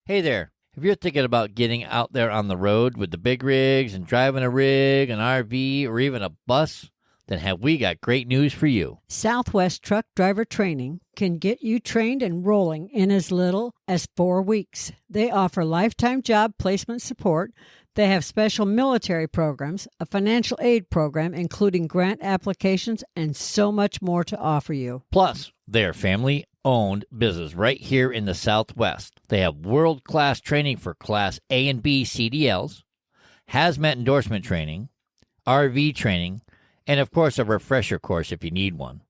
Hey there. If you're thinking about getting out there on the road with the big rigs and driving a rig, an RV, or even a bus, then have we got great news for you. Southwest Truck Driver Training can get you trained and rolling in as little as 4 weeks. They offer lifetime job placement support. They have special military programs, a financial aid program, including grant applications, and so much more to offer you. Plus, they're family-owned business right here in the Southwest. They have world-class training for Class A and B CDLs, hazmat endorsement training, RV training, and, of course, a refresher course if you need one.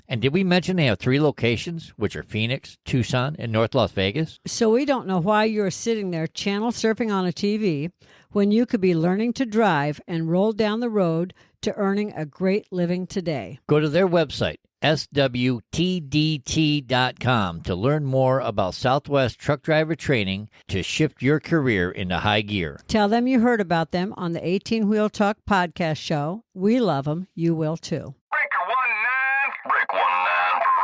And did we mention they have 3 locations, which are Phoenix, Tucson, and North Las Vegas? So we don't know why you're sitting there channel surfing on a TV when you could be learning to drive and roll down the road to earning a great living today. Go to their website, swtdt.com, to learn more about Southwest Truck Driver Training to shift your career into high gear. Tell them you heard about them on the 18 Wheel Talk podcast show. We love them. You will too. Breaker 19 for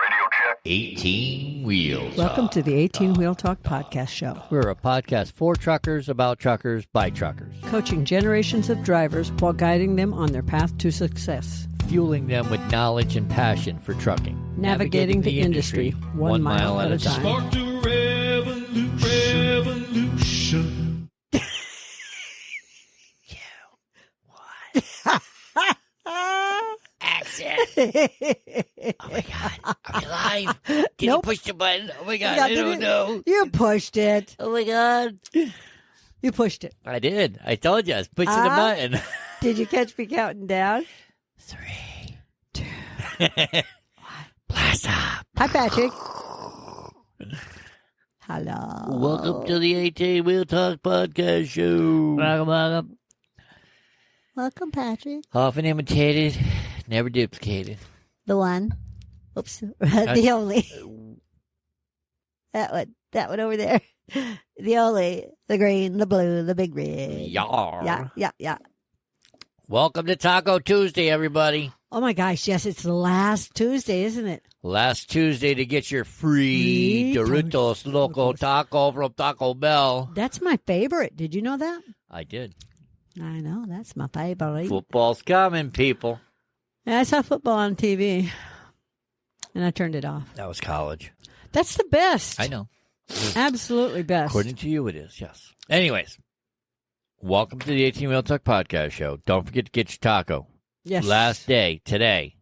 radio check. 18 Wheels. Welcome to the 18 Wheel Talk podcast show. We're a podcast for truckers, about truckers, by truckers. Coaching generations of drivers while guiding them on their path to success. Fueling them with knowledge and passion for trucking. Navigating the industry 1 mile at a time. Spark the revolution. Accent. Oh my God. Are we live? Did you push the button? Oh my God. I don't know. You pushed it. Oh my God. You pushed it. I did. I told you. I was pushing the button. Did you catch me counting down? 3, 2, 1. Blast off. Hi, Patrick. Hello. Welcome to the 18 Wheel Talk podcast show. Welcome. Welcome, Patrick. Often imitated, never duplicated. The one. Oops. The only. That one over there. The only. The green, the blue, the big red. Yar. Yeah. Welcome to Taco Tuesday, everybody. Oh, my gosh. Yes, it's the last Tuesday, isn't it? Last Tuesday to get your free Doritos Loco Taco from Taco Bell. That's my favorite. Did you know that? I did. I know. That's my favorite. Football's coming, people. Yeah, I saw football on TV, and I turned it off. That was college. That's the best. I know. Absolutely best. According to you, it is, yes. Anyways, welcome to the 18 Wheel Talk podcast show. Don't forget to get your taco. Yes. Last day, today.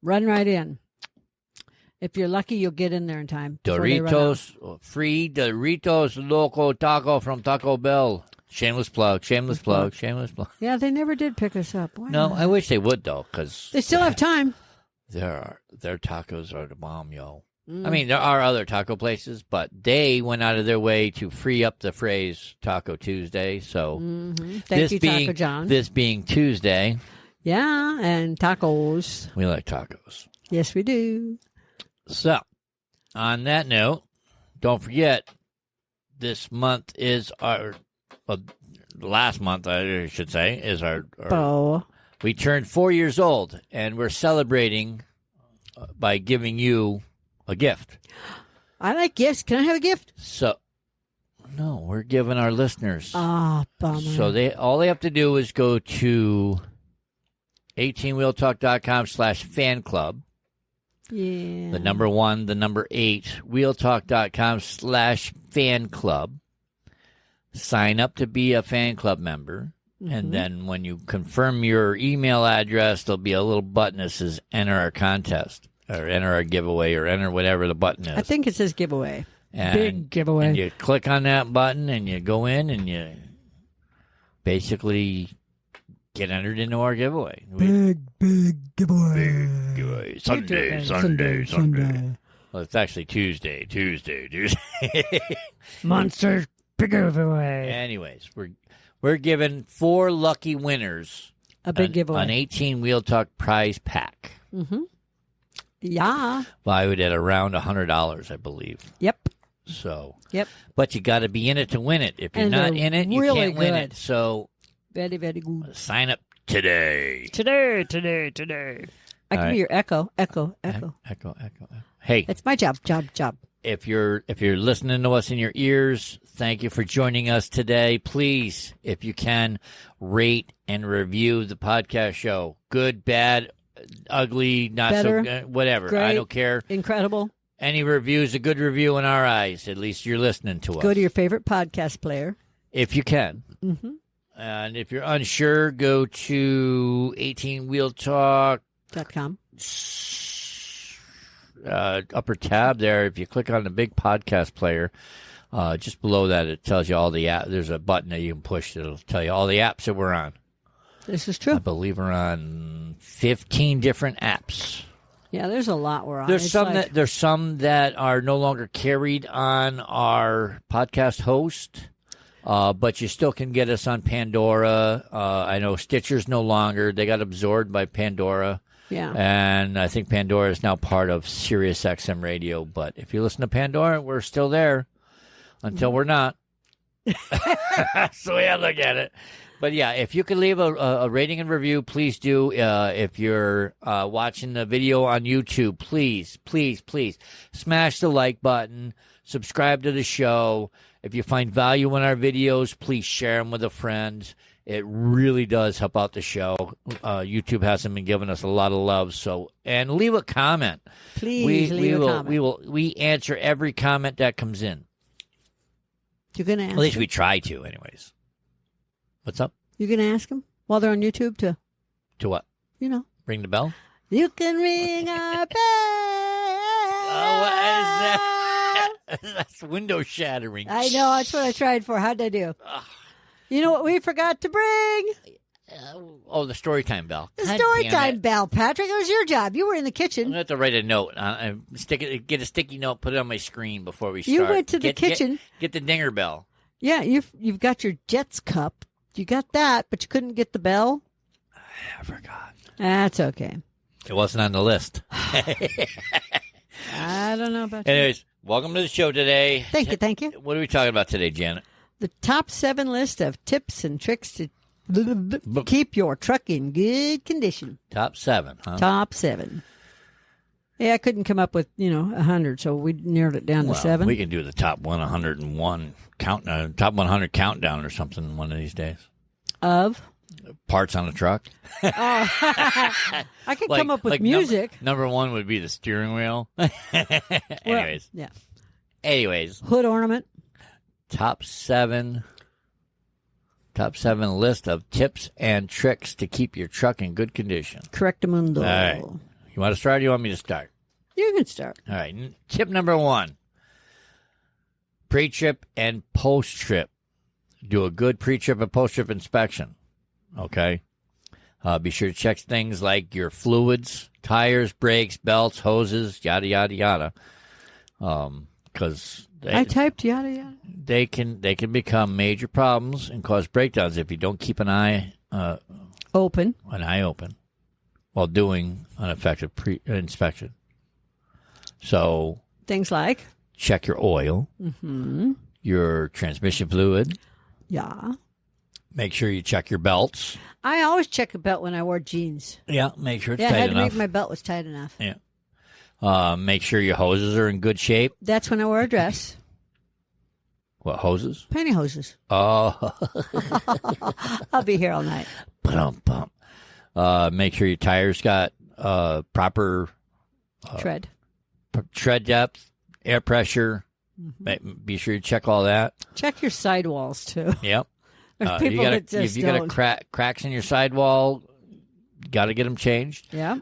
Run right in. If you're lucky, you'll get in there in time. They run out. Doritos, free Doritos Loco Taco from Taco Bell. Shameless plug. Yeah, they never did pick us up. Why No, not? I wish they would, though, because They still have time. their tacos are the bomb, yo. Mm. I mean, there are other taco places, but they went out of their way to free up the phrase Taco Tuesday. So Thank you, Taco John. This being Tuesday, Yeah, and tacos. we like tacos. Yes, we do. So, on that note, don't forget, this month is our, last month, I should say, is our Oh. we turned 4 years old, and we're celebrating by giving you a gift. I like gifts. Can I have a gift? So, no, we're giving our listeners. Ah, bummer. So all they have to do is go to 18wheeltalk.com/fan club. Yeah. The number 1, the number 8, wheeltalk.com/fan club. Sign up to be a fan club member. And then when you confirm your email address, there'll be a little button that says enter our contest or enter our giveaway or enter whatever the button is. I think it says giveaway. And, Big giveaway. And you click on that button and you go in and you basically get entered into our giveaway. Big giveaway. Big giveaway. Sunday. Well, it's actually Tuesday. Monster big giveaway. Anyways, we're giving 4 lucky winners A big giveaway. an 18 Wheel Talk prize pack. Mm-hmm. Yeah. Valued at around $100, I believe. Yep. So. Yep. But you got to be in it to win it. If you're And not they're in it, you really can't win good. it. So Very, very good. sign up today. Today. I can All right. be your echo. Echo. Hey, It's my job. if you're listening to us in your ears, thank you for joining us today. Please, if you can, rate and review the podcast show. Good, bad, ugly, not Better, so good, whatever. great, I don't care. Incredible. Any review is a good review in our eyes. At least you're listening to us. Go to your favorite podcast player. If you can. Mm-hmm. And if you're unsure, go to 18wheeltalk.com. Upper tab there. If you click on the big podcast player, just below that, it tells you all the apps. There's a button that you can push that'll tell you all the apps that we're on. This is true. I believe we're on 15 different apps. Yeah, there's a lot we're on. There's some that are no longer carried on our podcast host, but you still can get us on Pandora. I know Stitcher's no longer. They got absorbed by Pandora. Yeah. And I think Pandora is now part of Sirius XM Radio. But if you listen to Pandora, we're still there until we're not. That's the way I look at it. But, yeah, if you could leave a rating and review, please do. If you're watching the video on YouTube, please, please, please smash the like button. Subscribe to the show. If you find value in our videos, please share them with a friend. It really does help out the show. YouTube hasn't been giving us a lot of love, and leave a comment. Please leave a comment. We answer every comment that comes in. You're gonna ask. At least we try to, anyways. What's up? You're gonna ask them while they're on YouTube to what? Ring the bell. You can ring our bell. Oh, what is that? That's window shattering. I know. That's what I tried for. How'd I do? You know what we forgot to bring? The story time bell. The story time bell, Patrick. It was your job. You were in the I'm kitchen. going to have to write a note. Get a sticky note, put it on my screen before we start. You went to the kitchen. Get the dinger bell. Yeah, you've got your Jets cup. You got that, but you couldn't get the bell? I forgot. That's okay. It wasn't on the list. I don't know about Anyways, welcome to the show today. Thank you. What are we talking about today, Janet? The top 7 list of tips and tricks to keep your truck in good condition. Top 7, huh? Top 7. Yeah, I couldn't come up with, 100, so we narrowed it down to 7. We can do the top 101 top 100 countdown or something one of these days. Of? Parts on a truck. I can come up with music. Number 1 would be the steering wheel. Anyways. Yeah. Anyways. Hood ornament. Top 7 list of tips and tricks to keep your truck in good condition. Correctamundo. All right. You want to start or you want me to start? You can start. All right. Tip number 1. Pre-trip and post-trip. Do a good pre-trip and post-trip inspection. Okay? Be sure to check things like your fluids, tires, brakes, belts, hoses, yada, yada, yada. Because I typed yada, yada. They can become major problems and cause breakdowns if you don't keep an eye open while doing an effective inspection. So things like check your oil, your transmission fluid. Yeah. Make sure you check your belts. I always check a belt when I wore jeans. Yeah, make sure it's tight tight enough. I had to enough. make my belt was tight enough. Yeah. Make sure your hoses are in good shape. That's when I wear a dress. What, hoses? Pantyhoses. Oh. I'll be here all night. Bum. Make sure your tires got proper tread depth, air pressure. Be sure you check all that. Check your sidewalls, too. Yep. There's people that just if you got cracks in your sidewall, got to get them changed. Yeah.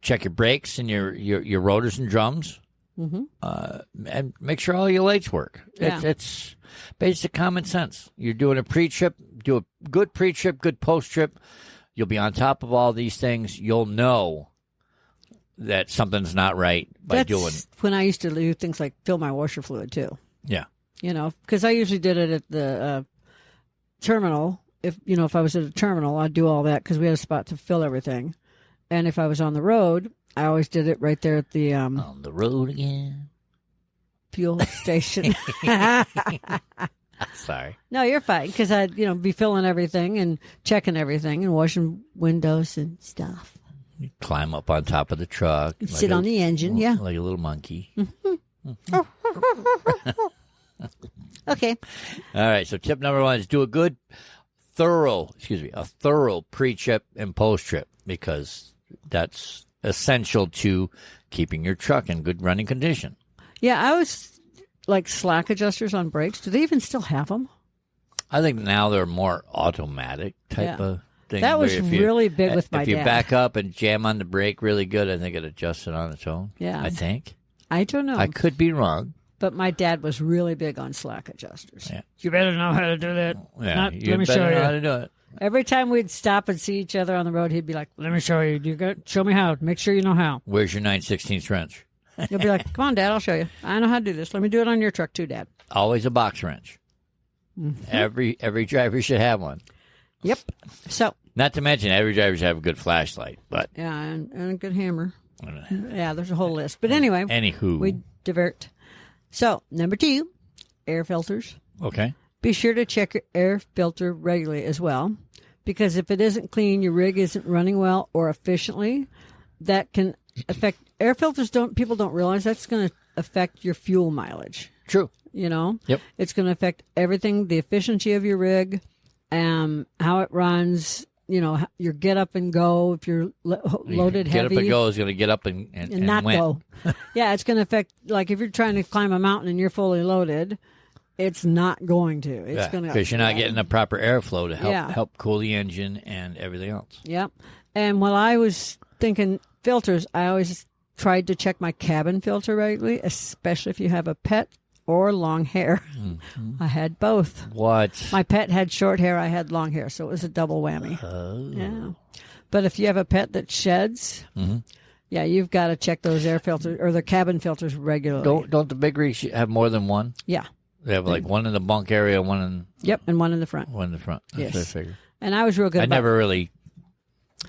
Check your brakes and your rotors and drums. And make sure all your lights work. Yeah. It's basic common sense. You're doing a pre-trip, do a good pre-trip, good post-trip. You'll be on top of all these things. You'll know that something's not right by doing. That's when I used to do things like fill my washer fluid, too. Yeah. Because I usually did it at the terminal. If I was at a terminal, I'd do all that because we had a spot to fill everything. And if I was on the road, I always did it right there at the on the road again fuel station. Sorry. No, you're fine because I'd be filling everything and checking everything and washing windows and stuff. You climb up on top of the truck, Sit on the engine, yeah, like a little monkey. Okay. All right. So tip number 1 is do a thorough pre-trip and post-trip, because that's essential to keeping your truck in good running condition. Yeah, I was like slack adjusters on brakes. Do they even still have them? I think now they're more automatic type of thing. That was where if you- really big with my If you dad. back up and jam on the brake really good, I think it adjusts it on its own. Yeah. I think. I don't know. I could be wrong. But my dad was really big on slack adjusters. Yeah. You better know how to do that. Yeah, Let you me better show know you. how to do it. Every time we'd stop and see each other on the road, he'd be like, let me show you. Show me how. Make sure you know how. Where's your 9/16 wrench? You'll be like, come on, Dad, I'll show you. I know how to do this. Let me do it on your truck too, Dad. Always a box wrench. Mm-hmm. Every driver should have one. Yep. So, Not to mention, every driver should have a good flashlight. But yeah, and a good hammer. Yeah, there's a whole list. But anyway, anywho, we divert. So, number 2, air filters. okay. Be sure to check your air filter regularly as well, because if it isn't clean, your rig isn't running well or efficiently, that can affect air filters. People don't realize that's going to affect your fuel mileage. True. Yep. It's going to affect everything, the efficiency of your rig, how it runs, your get up and go. If you're loaded Get heavy. up and go is going to get up and not went. go. Yeah, it's going to affect, like if you're trying to climb a mountain and you're fully loaded, it's not going to. It's going to, because you're not getting the proper airflow to Yeah. help cool the engine and everything else. Yep. And while I was thinking filters, I always tried to check my cabin filter regularly, especially if you have a pet or long hair. Mm-hmm. I had both. What? My pet had short hair, I had long hair, so it was a double whammy. Oh. Yeah. But if you have a pet that sheds, yeah, you've got to check those air filters or the cabin filters regularly. Don't the big rigs have more than one? Yeah. They have like one in the bunk area, one in Yep, and one in the front. one in the front. That's Yes. what I figured. And I was real good I about never really.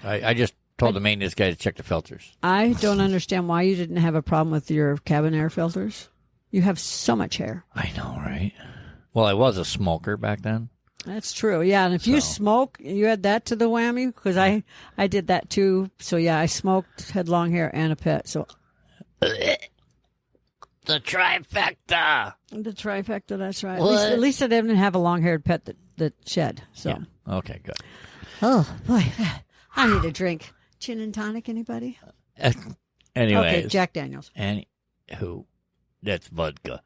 I just told the maintenance guy to check the filters. I don't understand why you didn't have a problem with your cabin air filters. You have so much hair. I know, right? Well, I was a smoker back then. That's true. Yeah, and if you smoke, you add that to the whammy, because I did that too. So yeah, I smoked, had long hair, and a pet. So The trifecta. the trifecta. That's right. What? At least I didn't have a long-haired pet that shed. So Yeah. Okay, good. oh boy, I need a drink. Gin and tonic, anybody? Anyways. Okay, Jack Daniels. Who? That's vodka.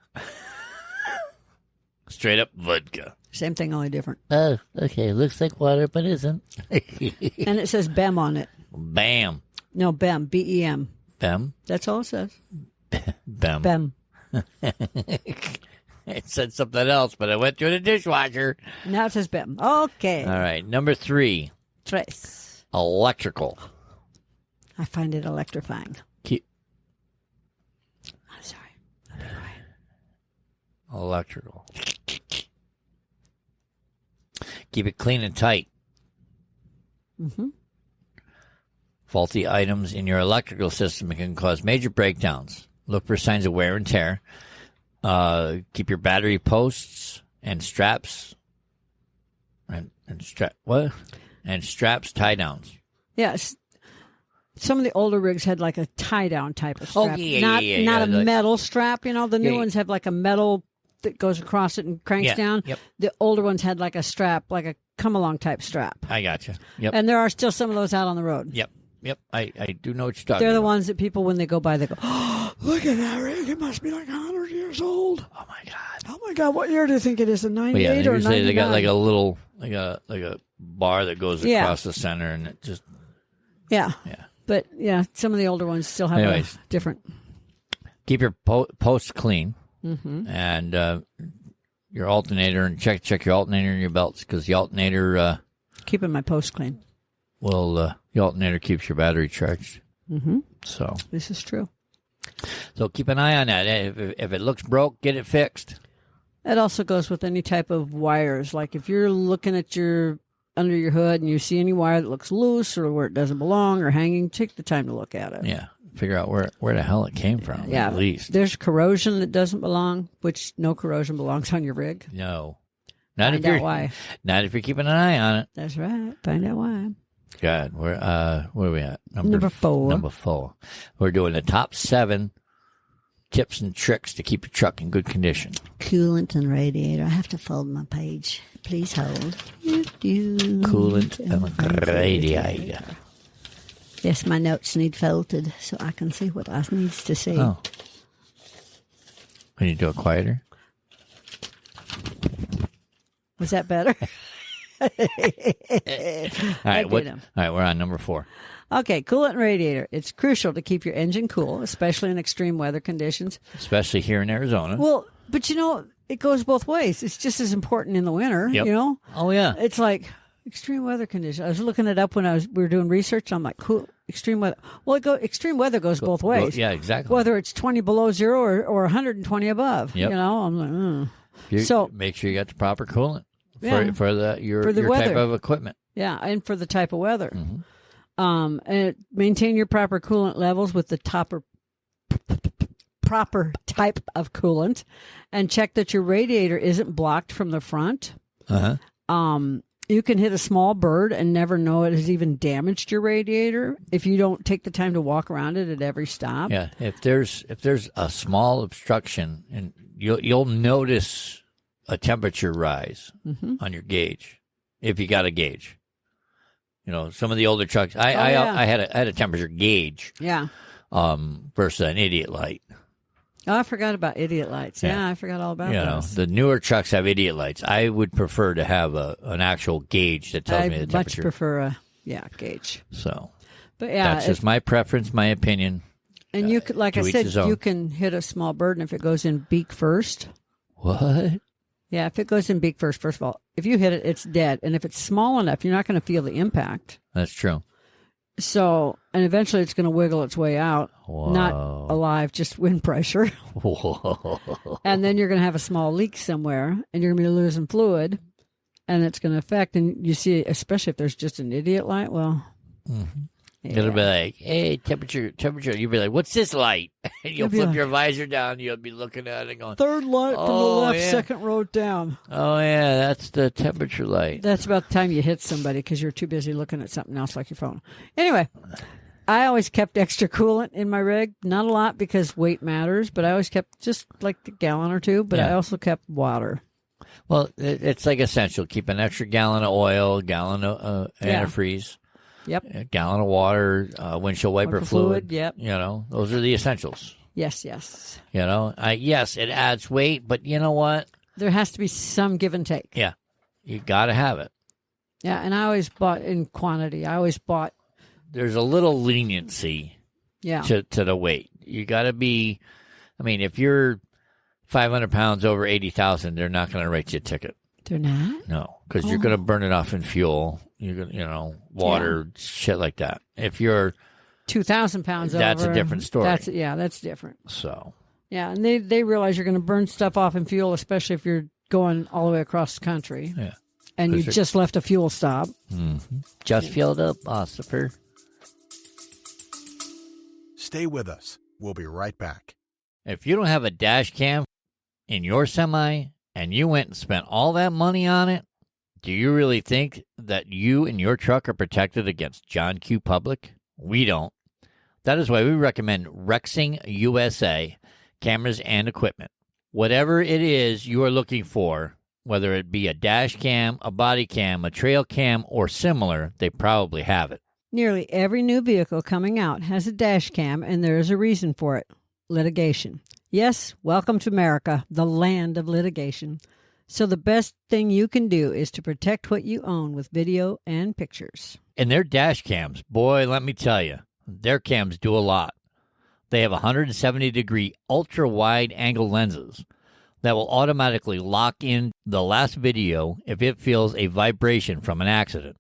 Straight up vodka. Same thing, only different. Oh, okay. Looks like water, but isn't. And it says BEM on it. Bam. No, BEM, B-E-M. Bam. That's all it says. Bam. BEM. It said something else, but I went through the dishwasher. Now it says BEM. Okay. All right. Number 3, Trace. electrical. I find it electrifying. Keep I'm sorry. I'll be quiet. electrical. Keep it clean and tight. Mm-hmm. Faulty items in your electrical system can cause major breakdowns. Look for signs of wear and tear. Keep your battery posts and straps and straps tie downs. Yes. Some of the older rigs had like a tie-down type of strap. Oh, yeah, not a like- metal strap. The new Yeah, ones have like a metal that goes across it and cranks Yeah, down. yep. The older ones had like a strap, like a come-along type strap. I gotcha. Yep. And there are still some of those out on the road. Yep. I do know what you're talking They're the about. ones that people, when they go by, they go, oh, look at that rig. It must be like 100 years old. Oh my god. Oh, my God. What year do you think it is? A 98 Well, yeah, or 99? usually they got like a little like a bar that goes across the center, and it just Yeah. yeah. But, yeah, some of the older ones still have Anyways. a different. Keep your posts clean, and your alternator, and check your alternator and your belts, because the alternator Keeping my post clean. the alternator keeps your battery charged. Mm-hmm. So This is true. keep an eye on that. If it looks broke, get it fixed. It also goes with any type of wires. Like if you're looking at under your hood and you see any wire that looks loose or where it doesn't belong or hanging, take the time to look at it. Yeah, figure out where the hell it came from. Yeah. At least There's corrosion that doesn't belong, which no corrosion belongs on your rig. no, not Find if you're out why. not if you're keeping an eye on it. That's right. Find out why. God, where are we at? Number 4. Number 4. We're doing the top 7 tips and tricks to keep your truck in good condition. Coolant and radiator. I have to fold my page. Please hold. Coolant and radiator. Yes, my notes need folded so I can see what I needs to see. Oh. Can you do it quieter? Was that better? All right, we're on number 4. Okay, coolant and radiator. It's crucial to keep your engine cool, especially in extreme weather conditions. Especially here in Arizona. Well, but it goes both ways. It's just as important in the winter, Yep. Oh, yeah. It's like extreme weather conditions. I was looking it up when we were doing research. I'm like, cool, extreme weather. Well, extreme weather goes both ways. Yeah, exactly. Whether it's 20 below zero or 120 above. Yep. I'm like, So make sure you got the proper coolant for your type of equipment. Yeah, and for the type of weather. Mm-hmm. And maintain your proper coolant levels with the proper type of coolant, and check that your radiator isn't blocked from the front. Uh-huh. You can hit a small bird and never know it has even damaged your radiator if you don't take the time to walk around it at every stop. Yeah, if there's a small obstruction, and you'll notice a temperature rise on your gauge if you got a gauge. Some of the older trucks. I had a temperature gauge. Yeah. Versus an idiot light. Oh, I forgot about idiot lights. Yeah, I forgot all about those. The newer trucks have idiot lights. I would prefer to have an actual gauge that tells me the temperature. I much prefer a gauge. So, but yeah, that's just my preference, my opinion. And you could, like I said, you can hit a small bird, and if it goes in beak first. What? Yeah, if it goes in beak first of all, if you hit it, it's dead. And if it's small enough, you're not going to feel the impact. That's true. So, and eventually it's going to wiggle its way out. Whoa. Not alive, just wind pressure. Whoa. And then you're going to have a small leak somewhere, and you're going to be losing fluid, and it's going to affect. And you see, especially if there's just an idiot light, well. Mm-hmm. Yeah. It'll be like, hey, temperature. You'll be like, what's this light? And you'll flip your visor down. You'll be looking at it going, third light from the left, second row down. Oh, yeah, that's the temperature light. That's about the time you hit somebody because you're too busy looking at something else like your phone. Anyway, I always kept extra coolant in my rig. Not a lot because weight matters, but I always kept just like a gallon or two, but I also kept water. Well, it's like essential. Keep an extra gallon of oil, gallon of antifreeze. Yep. A gallon of water, windshield wiper fluid. Yep. Those are the essentials. Yes. Yes, it adds weight, but you know what? There has to be some give and take. Yeah. You got to have it. Yeah, and I always bought in quantity. There's a little leniency to the weight. You got to be, if you're 500 pounds over 80,000, they're not going to write you a ticket. They're not? No, because you're going to burn it off in fuel. You're going water, shit like that. If you're 2,000 pounds that's over, a different story. That's different. So. Yeah, and they realize you're going to burn stuff off in fuel, especially if you're going all the way across the country. Yeah. And you just left a fuel stop. Mm-hmm. Just filled up, Ossifer. Stay with us. We'll be right back. If you don't have a dash cam in your semi and you went and spent all that money on it, do you really think that you and your truck are protected against John Q. Public? We don't. That is why we recommend Rexing USA cameras and equipment. Whatever it is you are looking for, whether it be a dash cam, a body cam, a trail cam, or similar, they probably have it. Nearly every new vehicle coming out has a dash cam, and there is a reason for it. Litigation. Yes, welcome to America, the land of litigation. So the best thing you can do is to protect what you own with video and pictures. And their dash cams, boy, let me tell you, their cams do a lot. They have 170-degree ultra-wide angle lenses that will automatically lock in the last video if it feels a vibration from an accident.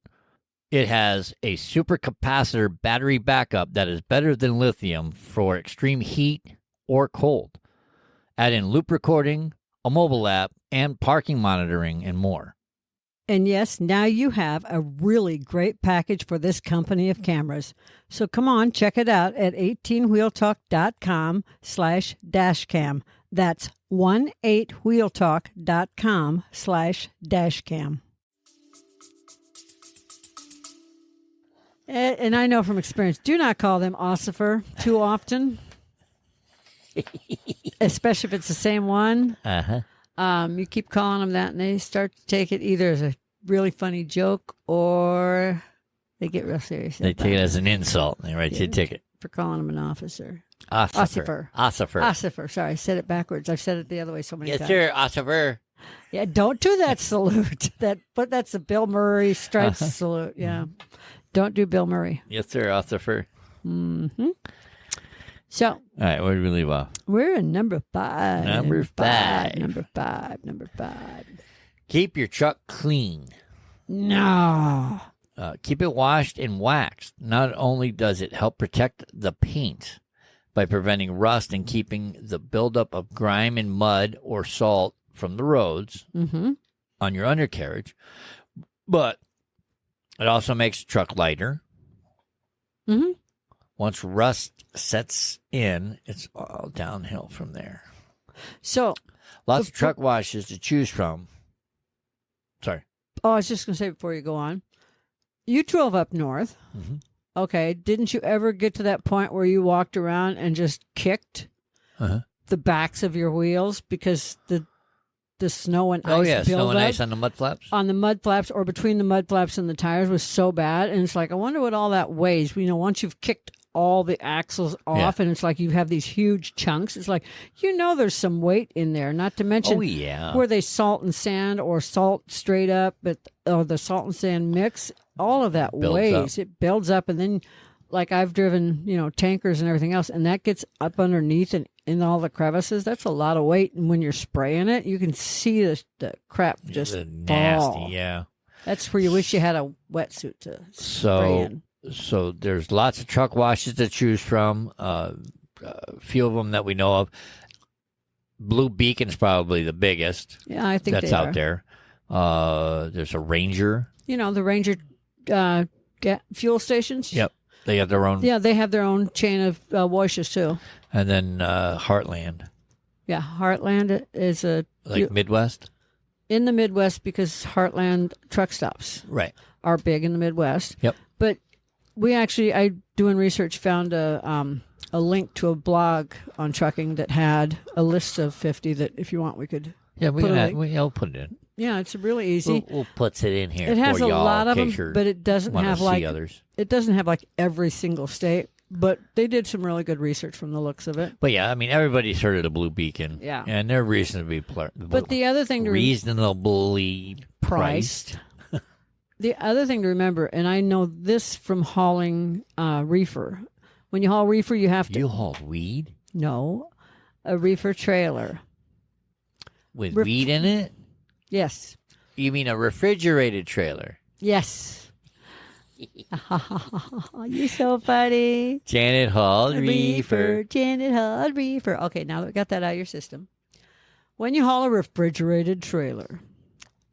It has a supercapacitor battery backup that is better than lithium for extreme heat or cold. Add in loop recording, a mobile app, and parking monitoring, and more. And yes, now you have a really great package for this company of cameras. So come on, check it out at 18wheeltalk.com/dashcam. That's 18wheeltalk.com/dashcam. And I know from experience, do not call them Ossifer too often. especially if it's the same one. Uh-huh. You keep calling them that, and they start to take it either as a really funny joke or they get real serious. They take it as an insult. They write you a ticket. For calling him an officer. Ossifer. Ossifer. Sorry, I said it backwards. I've said it the other way so many Yes, times. sir. Ossifer. Yeah, don't do that salute. But that's the Bill Murray Stripes salute. Yeah. Don't do Bill Murray. Yes, sir. Ossifer. Mm-hmm. So, All right, where did we leave off? we're in number 5. Number five. Number 5. Keep your truck clean. No. Keep it washed and waxed. Not only does it help protect the paint by preventing rust and keeping the buildup of grime and mud or salt from the roads on your undercarriage, but it also makes the truck lighter. Mm-hmm. Once rust sets in, it's all downhill from there. So, Lots of truck washes to choose from. Sorry. I was just going to say before you go on, you drove up north. Mhm. Okay. Didn't you ever get to that point where you walked around and just kicked the backs of your wheels because the snow and ice Oh, yeah, snow and buildup ice on the mud flaps. on the mud flaps or between the mud flaps and the tires was so bad? And it's like, I wonder what all that weighs. Once you've kicked all the axles off and it's like you have these huge chunks, it's like, there's some weight in there, not to mention Oh, yeah. where they salt and sand or salt straight up, or the salt and sand mix, all of that Builds weighs. up. It builds up, and then, like I've driven, tankers and everything else, and that gets up underneath and in all the crevices. That's a lot of weight, and when you're spraying it, you can see the crap just nasty, fall. yeah. That's where you wish you had a wetsuit to spray in. So there's lots of truck washes to choose from. A few of them that we know of. Blue Beacon's probably the biggest. Yeah, I think that's they out are. there. There's a Ranger. The Ranger fuel stations. Yep, they got their own. Yeah, they have their own chain of washes too. And then Heartland, Yeah, Heartland is Midwest. in the Midwest because Heartland truck stops Right. are big in the Midwest. Yep. But I doing research, found a link to a blog on trucking that had a list of 50 that if you want we could. Yeah, We'll put it in. Yeah, it's really easy. We'll put it in here. It has for a y'all lot of in them, case you're but it doesn't wanna have see others. it doesn't have like every single state. But they did some really good research from the looks of it. But yeah, I mean everybody's heard of the Blue Beacon. Yeah. and they're reasonably But the other thing to reasonably priced. The other thing to remember, and I know this from hauling reefer. When you haul reefer, you have to You haul weed no a reefer trailer. with weed in it? Yes. You mean a refrigerated trailer? Yes. You're so funny. Janet hauled reefer. Janet hauled reefer. Okay, now that we got that out of your system. When you haul a refrigerated trailer,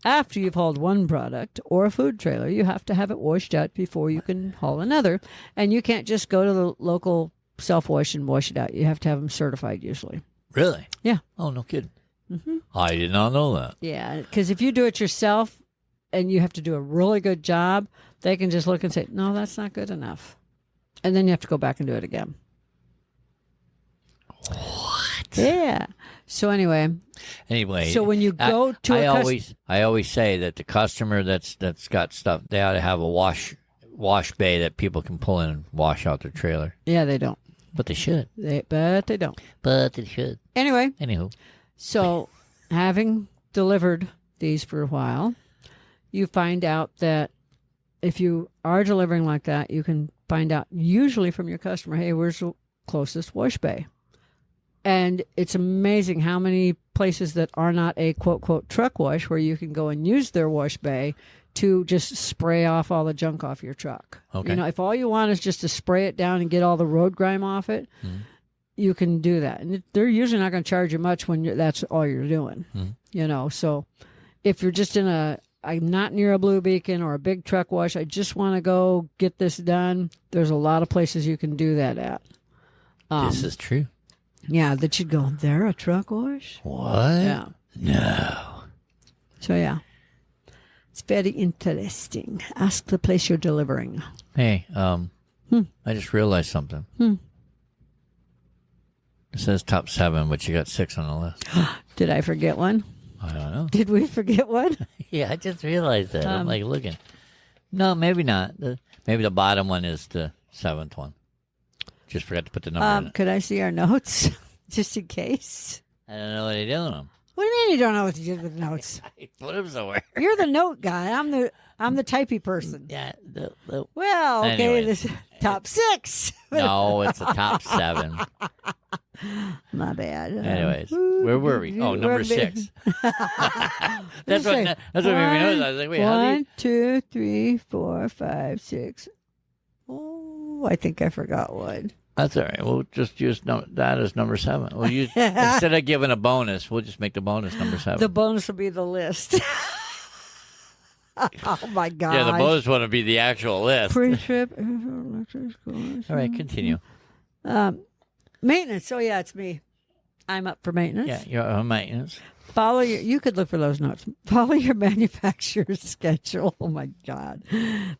after you've hauled one product or a food trailer, you have to have it washed out before you can haul another. And you can't just go to the local self-wash and wash it out. You have to have them certified usually. Really? Yeah. Oh, no kidding. Mm-hmm. I did not know that. Yeah, because if you do it yourself and you have to do a really good job, they can just look and say, no, that's not good enough. And then you have to go back and do it again. What? Yeah. So anyway, so when you go to I always say that the customer that's got stuff, they ought to have a wash bay that people can pull in and wash out their trailer. Yeah, they don't. But they should. But they don't. But they should. Anyway. Anywho. So having delivered these for a while, you find out that if you are delivering like that, you can find out usually from your customer, hey, where's the closest wash bay? And it's amazing how many places that are not a quote truck wash where you can go and use their wash bay to just spray off all the junk off your truck. Okay. If all you want is just to spray it down and get all the road grime off it, you can do that. And they're usually not going to charge you much when that's all you're doing. So if you're just I'm not near a Blue Beacon or a big truck wash, I just want to go get this done, there's a lot of places you can do that at. This is true. Yeah, that you'd go, they're a truck wash? What? Yeah. No. So, yeah. It's very interesting. Ask the place you're delivering. Hey, I just realized something. It says top 7, but you got 6 on the list. Did I forget one? I don't know. Did we forget one? Yeah, I just realized that. I'm like looking. No, maybe not. Maybe the bottom one is the 7th one. Just forgot to put the number in it. Could I see our notes, just in case? I don't know what to do with them. What do you mean you don't know what to do with notes? I put them somewhere. You're the note guy. I'm the typey person. Yeah. Well, okay, Anyway. this top 6. No, it's the top 7. My bad. Anyways, where were we? Oh, number 6. That's what made me notice. I was like, wait, how do you... 1, 2, 3, 4, 5, 6. Oh, I think I forgot one. That's all right. We'll just use that as number 7. We'll use, instead of giving a bonus, we'll just make the bonus number 7. The bonus will be the list. Oh my God! Yeah, the bonus one will be the actual list. Pre-trip. All right, continue. Maintenance. Oh yeah, it's me. I'm up for maintenance. Yeah, you're on maintenance. Follow your. You could look for those notes. Follow your manufacturer's schedule. Oh my God,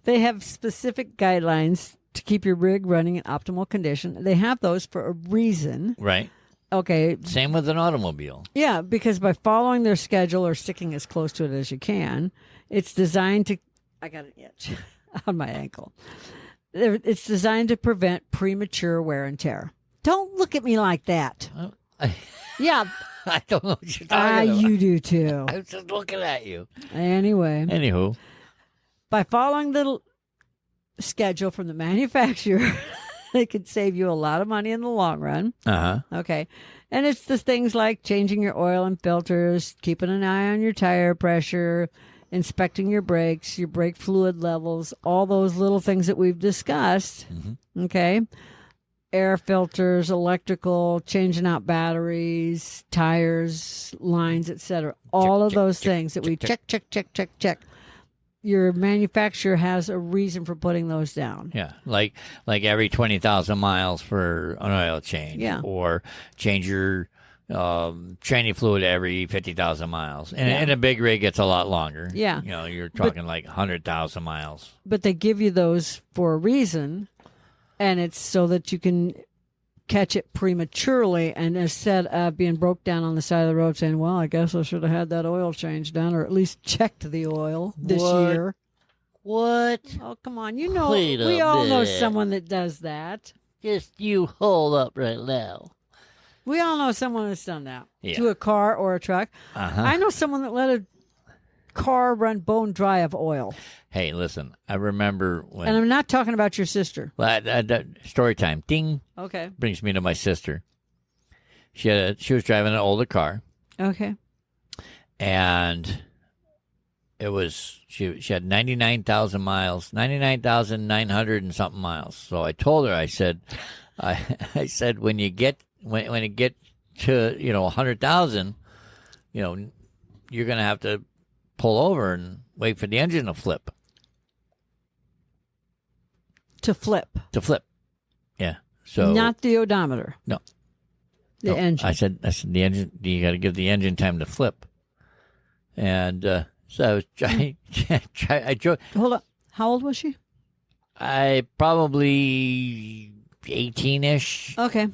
they have specific guidelines to keep your rig running in optimal condition. They have those for a reason. Right. Okay. Same with an automobile. Yeah, because by following their schedule or sticking as close to it as you can, it's designed to. I got an itch on my ankle. It's designed to prevent premature wear and tear. Don't look at me like that. Yeah. I don't know what you're talking about. You do too. I was just looking at you. Anyway. Anywho. By following the schedule from the manufacturer, they could save you a lot of money in the long run. Uh-huh. Okay. And it's the things like changing your oil and filters, keeping an eye on your tire pressure, inspecting your brakes, your brake fluid levels, all those little things that we've discussed. Mm-hmm. Okay. Air filters, electrical, changing out batteries, tires, lines, etc. All of those things that we check. Your manufacturer has a reason for putting those down. Yeah, like every 20,000 miles for an oil change. Yeah. Or change your training fluid every 50,000 miles. And a big rig gets a lot longer. Yeah. You know, you're talking like 100,000 miles. But they give you those for a reason, and it's so that you can catch it prematurely, and instead of being broke down on the side of the road saying, well, I guess I should have had that oil change done, or at least checked the oil this year. What? Oh, come on. You know, Wait a we all know minute. someone that does that. Just you hold up right now. We all know someone that's done that Yeah. to a car or a truck. Uh-huh. I know someone that let a car run bone dry of oil. Hey, listen, I remember when... And I'm not talking about your sister. Story time. Ding. Okay. Brings me to my sister. She was driving an older car, Okay. and it was she had 99,000 miles, 99,900 and something miles. So I told her, I said when it get to 100,000, you're gonna have to pull over and wait for the engine to flip. To flip. Yeah. So Not the odometer. No. The engine. I said the engine. You got to give the engine time to flip. And so I was trying. I drove. Hold on. How old was she? I probably 18-ish. Okay.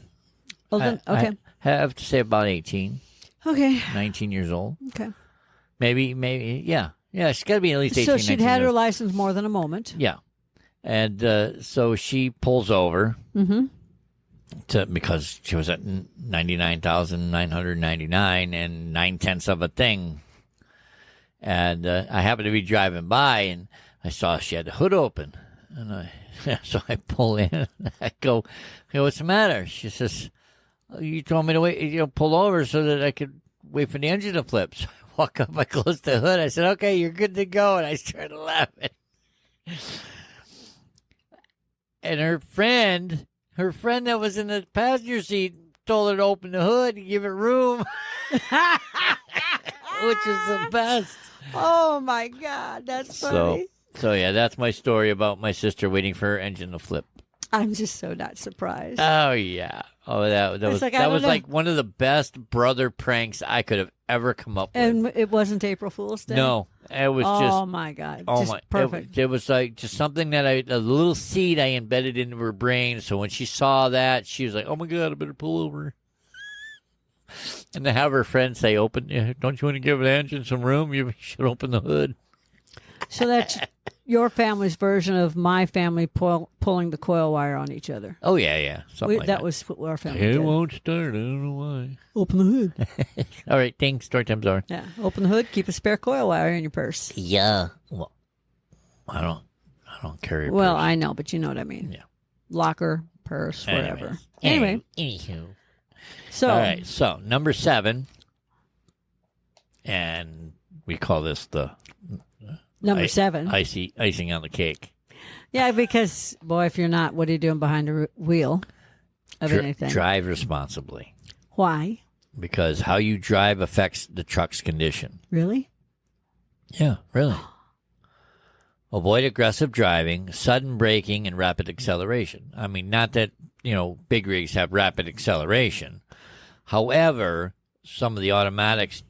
Well, then, okay. I have to say about 18. Okay. 19 years old. Okay. Maybe. Yeah. Yeah. She's got to be at least 18. So she'd 19 had her years. license more than a moment. Yeah. And so she pulls over. Mm-hmm. Because she was at 99,999 and 9/10 of a thing. And I happened to be driving by, and I saw she had the hood open. And so I pull in, and I go, hey, what's the matter? She says, you told me to wait, pull over so that I could wait for the engine to flip. So I walk up, I close the hood. I said, okay, you're good to go. And I started laughing. And her friend that was in the passenger seat told her to open the hood and give it room, which is the best. Oh, my God. That's funny. So yeah, that's my story about my sister waiting for her engine to flip. I'm just so not surprised. Oh, yeah. Oh, that was like one of the best brother pranks I could have ever come up with. And it wasn't April Fool's Day? No, it was just... Oh, my God. Oh, just my! perfect. It was like just something that a little seed I embedded into her brain. So when she saw that, she was like, "Oh my God, I better pull over." And to have her friend say, don't you want to give the engine some room? You should open the hood. So that's your family's version of my family pulling the coil wire on each other. Oh, yeah. Something like that. That was what our family It did. won't start. I don't know why. Open the hood. All right, ding. Story time's over. Yeah, open the hood, keep a spare coil wire in your purse. Yeah. Well, I don't carry a Well, purse. I know, but you know what I mean. Yeah. Locker, purse, Anyways. whatever. Anyway, Anywho. so All right, so number 7, and we call this the number 7. icing on the cake. Yeah, because, boy, if you're not, what are you doing behind the wheel of anything? Drive responsibly, Why? because how you drive affects the truck's condition. Really? Yeah, really. Avoid aggressive driving, sudden braking, and rapid acceleration. I mean, not that, big rigs have rapid acceleration. However, some of the automatics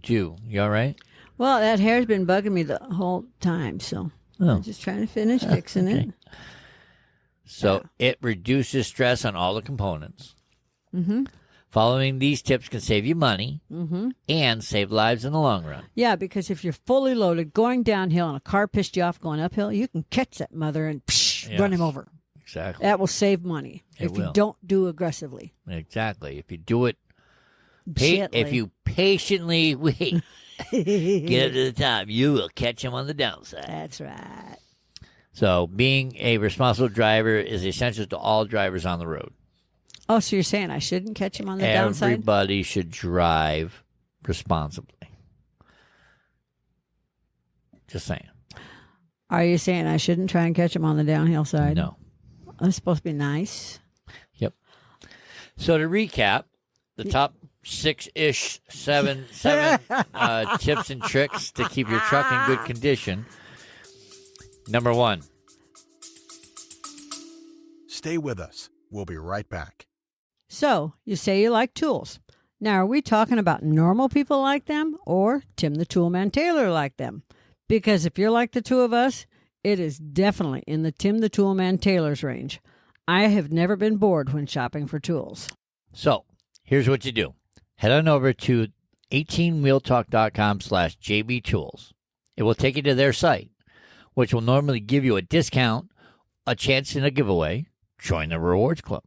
do. You all right? Well, that hair's been bugging me the whole time, so I'm just trying to finish fixing it. So it reduces stress on all the components. Mm-hmm. Following these tips can save you money and save lives in the long run. Yeah, because if you're fully loaded, going downhill and a car pissed you off going uphill, you can catch that mother and run him over. Exactly. That will save money if you don't do aggressively. Exactly. If you do it, Gently. if you patiently wait, get up to the top, you will catch him on the downside. That's right. So being a responsible driver is essential to all drivers on the road. Oh, so you're saying I shouldn't catch him on the downside? Everybody should drive responsibly. Just saying. Are you saying I shouldn't try and catch him on the downhill side? No. That's supposed to be nice. Yep. So to recap, the top 6-ish, seven tips and tricks to keep your truck in good condition. Number 1. Stay with us. We'll be right back. So, you say you like tools. Now, are we talking about normal people like them or Tim the Toolman Taylor like them? Because if you're like the two of us, it is definitely in the Tim the Toolman Taylor's range. I have never been bored when shopping for tools. So here's what you do. Head on over to 18wheeltalk.com/JBTools. It will take you to their site, which will normally give you a discount, a chance in a giveaway, join the rewards club,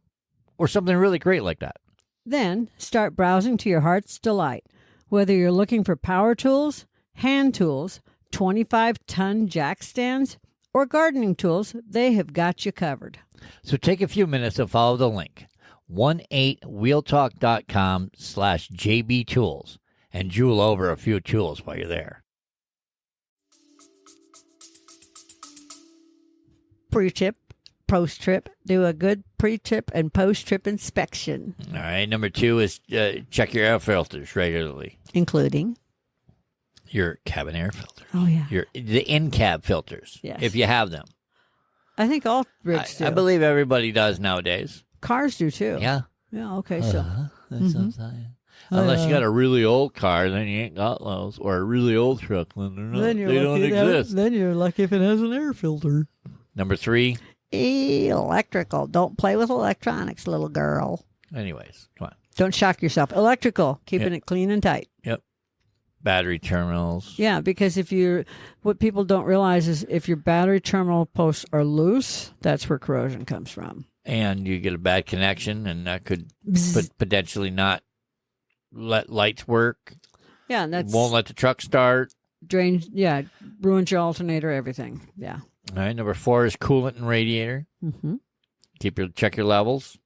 or something really great like that. Then start browsing to your heart's delight. Whether you're looking for power tools, hand tools, 25-ton jack stands, or gardening tools, they have got you covered. So take a few minutes and follow the link, 18wheeltalk.com/JBTools, and jewel over a few tools while you're there. Pre-trip, post-trip. Do a good pre-trip and post-trip inspection. All right. Number 2 is check your air filters regularly. Including? Your cabin air filter. Oh, yeah. The in-cab filters, Yes. if you have them. I think all rigs do. I believe everybody does nowadays. Cars do, too. Yeah. Yeah, okay, so. That's what I'm saying. Unless you got a really old car, then you ain't got those. Or a really old truck, then they're not, they don't exist. Then you're lucky if it has an air filter. Number 3. Electrical. Don't play with electronics, little girl. Anyways, come on. Don't shock yourself. Electrical. Keeping it clean and tight. Yep. Battery terminals. Yeah, because what people don't realize is if your battery terminal posts are loose, that's where corrosion comes from. And you get a bad connection, and that could potentially not let lights work. Yeah, and that's Won't let the truck start. ruins your alternator, everything. Yeah. All right. Number 4 is coolant and radiator. Mm-hmm. Check your levels.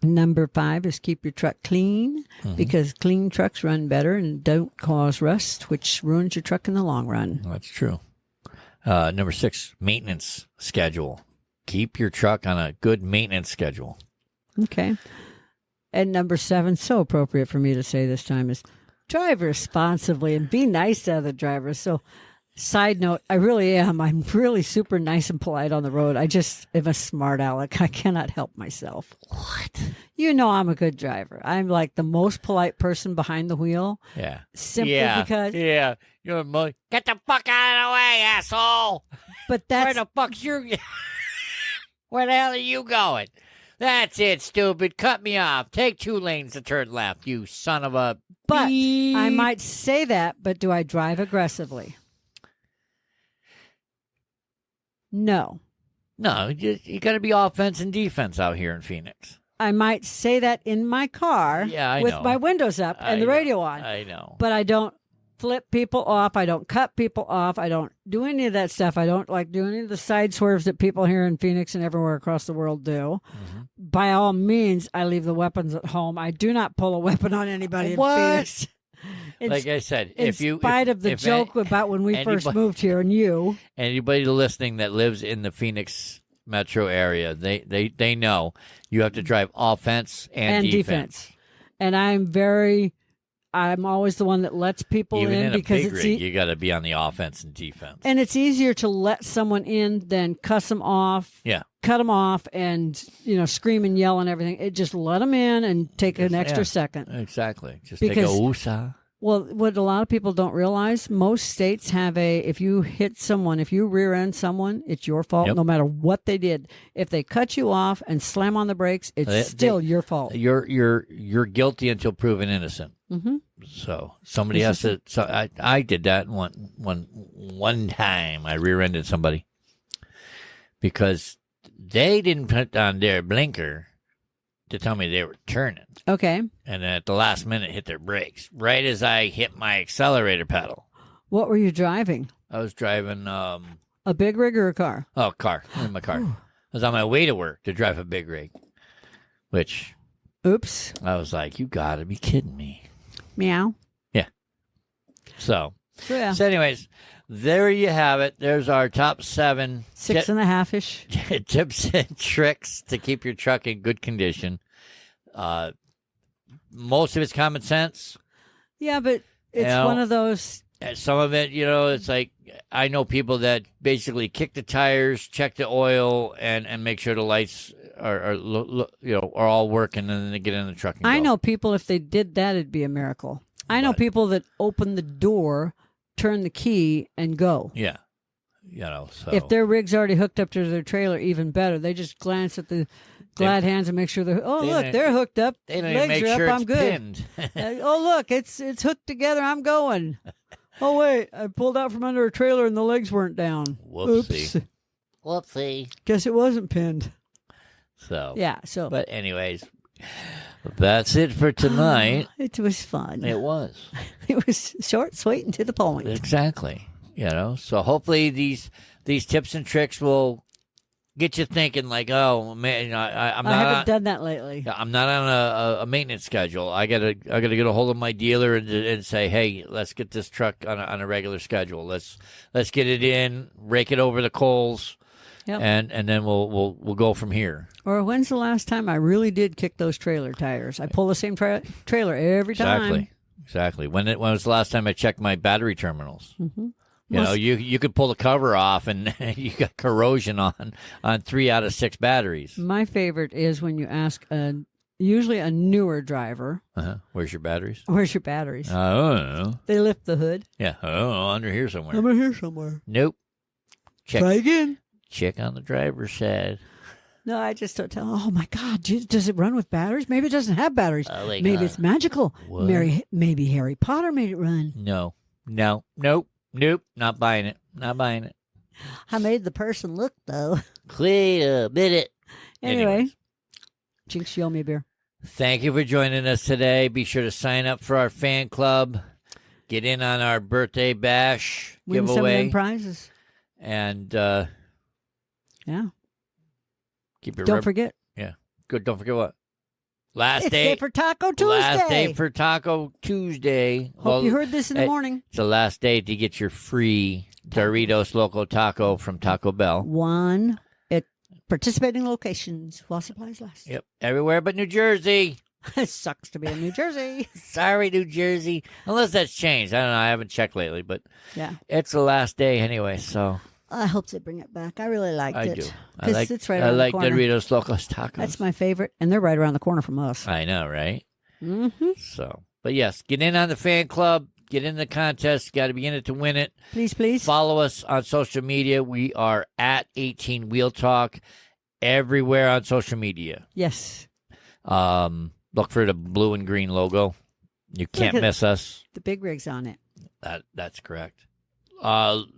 Number 5 is keep your truck clean because clean trucks run better and don't cause rust, which ruins your truck in the long run. That's true. Number 6, maintenance schedule. Keep your truck on a good maintenance schedule. Okay. And number 7, so appropriate for me to say this time, is drive responsibly and be nice to other drivers. So, side note, I really am. I'm really super nice and polite on the road. I just am a smart aleck. I cannot help myself. What? You know I'm a good driver. I'm like the most polite person behind the wheel. Yeah. Simply because... Yeah. You're get the fuck out of the way, asshole. But Where that's... the fuck's your... Where the hell are you going? That's it, stupid. Cut me off. Take 2 lanes to turn left, you son of a But beep. I might say that, but do I drive aggressively? No. No, you got to be offense and defense out here in Phoenix. I might say that in my car Yeah, I with know. my windows up and the radio on. I know. But I don't flip people off. I don't cut people off. I don't do any of that stuff. I don't like do any of the side swerves that people here in Phoenix and everywhere across the world do. Mm-hmm. By all means, I leave the weapons at home. I do not pull a weapon on anybody What? in Phoenix. Like I said, In spite of the joke about when we first moved here and you. Anybody listening that lives in the Phoenix metro area, they know you have to drive offense and defense. And I'm always the one that lets people Even in a because big it's rig, you got to be on the offense and defense. and it's easier to let someone in than cuss them off. Yeah. Cut them off and scream and yell and everything. It just let them in and take an extra second. Exactly. Just Because- take a woosah. Well, what a lot of people don't realize, most states have if you hit someone, if you rear end someone, it's your fault Yep. no matter what they did. If they cut you off and slam on the brakes, it's still your fault. You're guilty until proven innocent. Mm-hmm. So somebody has to. So I did that one time. I rear-ended somebody because they didn't put on their blinker to tell me they were turning, Okay. and then at the last minute hit their brakes right as I hit my accelerator pedal. What were you driving? I was driving A big rig or a car? car in my car. I was on my way to work to drive a big rig, which Oops. I was like, you got to be kidding me. Meow. So. Yeah. So, anyways, there you have it. There's our top 7 Six and a half-ish. tips and tricks to keep your truck in good condition. Most of it's common sense. Yeah, but it's You know, one of those. And some of it, it's like I know people that basically kick the tires, check the oil, and make sure the lights are all working, and then they get in the truck and go. I know people, if they did that, it'd be a miracle. I know people that open the door, turn the key, and go. Yeah. So. If their rig's already hooked up to their trailer, even better. They just glance at the glad hands and make sure they're. Oh, look, they're hooked up. They don't even Legs make are sure up. it's I'm good. pinned. Oh, look, it's hooked together. I'm going. Oh wait, I pulled out from under a trailer and the legs weren't down. Whoopsie. Oops. Whoopsie. Guess it wasn't pinned. So. Yeah. So. But anyways, that's it for tonight. It was fun. It was. It was short, sweet, and to the point. Exactly. So hopefully these tips and tricks will get you thinking like, oh man, I'm not. I haven't done that lately. I'm not on a maintenance schedule. I gotta get a hold of my dealer and say, hey, let's get this truck on a regular schedule. Let's get it in, rake it over the coals, Yep. and then we'll go from here. Or when's the last time I really did kick those trailer tires? I pull the same trailer every time. Exactly. When was the last time I checked my battery terminals? Mm-hmm. You could pull the cover off and you got corrosion on 3 out of 6 batteries. My favorite is when you ask usually a newer driver, Where's your batteries? where's your batteries? I don't know. They lift the hood. Yeah, under here somewhere. I'm in here somewhere. Nope. Check. Try again. Check on the driver's side. No, I just don't tell. Oh my God, does it run with batteries? Maybe it doesn't have batteries. Maybe it's magical. What? Maybe Harry Potter made it run. No. Nope. Not buying it. I made the person look though. Wait a minute. Anyway, Anyways. Jinx, you owe me a beer. Thank you for joining us today. Be sure to sign up for our fan club. Get in on our birthday bash Win some of giveaway. them prizes. And Yeah. keep your Don't forget. Yeah. Good. Don't forget what? Last It's day day for Taco Tuesday. Last day for Taco Tuesday. Hope you heard this in the it- morning. It's the last day to get your free Doritos Loco Taco from Taco Bell. One at participating locations while supplies last. Yep. Everywhere but New Jersey. It sucks to be in New Jersey. Sorry, New Jersey. Unless that's changed. I don't know. I haven't checked lately, but Yeah. it's the last day anyway, so I hope they bring it back. I really liked I it. do. I 'Cause like it's right I around like the corner. Doritos Locos Tacos. That's my favorite, and they're right around the corner from us. I know, right? Mm-hmm. So, but yes, get in on the fan club. Get in the contest. Got to be in it to win it. Please. Follow us on social media. We are at 18 Wheel Talk. everywhere on social media. Yes. Look for the blue and green logo. You can't miss us. The big rig's on it. That's correct.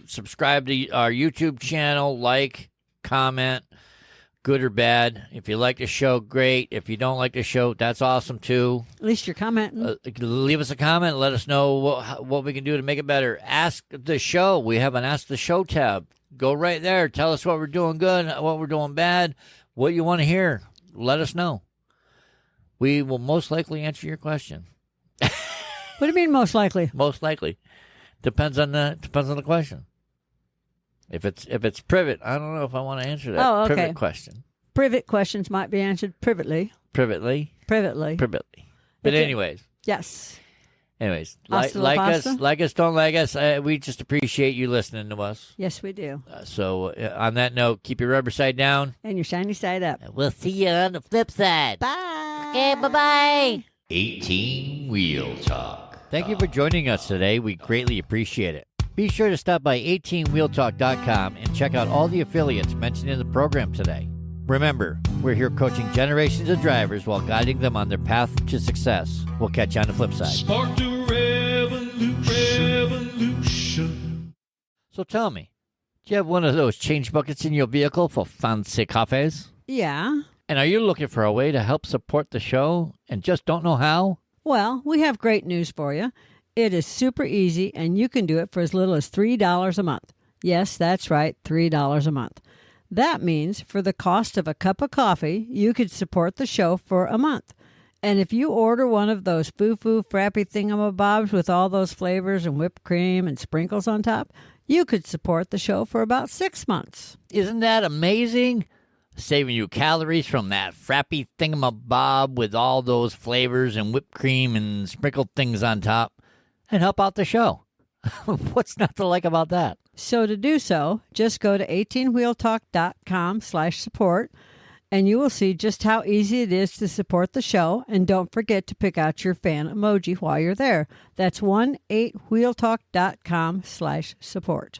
Subscribe to our YouTube channel. Like, comment, good or bad. If you like the show, great. If you don't like the show, that's awesome too. At least you're commenting. Leave us a comment. And let us know what we can do to make it better. Ask the show. We have an Ask the Show tab. Go right there. Tell us what we're doing good, what we're doing bad, what you want to hear. Let us know. We will most likely answer your question. What do you mean most likely? Most likely. Depends on the question. If it's privet, I don't know if I want to answer that. Oh, okay. Privet question. Privet questions might be answered privately. Privately. But anyways. Yes. Anyways, Hasta la like pasta. us, don't like us. We just appreciate you listening to us. Yes, we do. So on that note, keep your rubber side down. And your shiny side up. We'll see you on the flip side. Bye. Okay, bye-bye. 18 Wheel Talk. Thank you for joining us today. We greatly appreciate it. Be sure to stop by 18wheeltalk.com and check out all the affiliates mentioned in the program today. Remember, we're here coaching generations of drivers while guiding them on their path to success. We'll catch you on the flip side. Sparked a revolution. So tell me, do you have one of those change buckets in your vehicle for fancy cafes? Yeah. And are you looking for a way to help support the show and just don't know how? Well, we have great news for you. It is super easy, and you can do it for as little as $3 a month. Yes, that's right, $3 a month. That means for the cost of a cup of coffee, you could support the show for a month. And if you order one of those foo-foo frappy thingamabobs with all those flavors and whipped cream and sprinkles on top, you could support the show for about 6 months. Isn't that amazing? Saving you calories from that frappy thingamabob with all those flavors and whipped cream and sprinkled things on top, and help out the show. What's not to like about that? So to do so, just go to 18wheeltalk.com/support, and you will see just how easy it is to support the show. And don't forget to pick out your fan emoji while you're there. That's 18wheeltalk.com/support.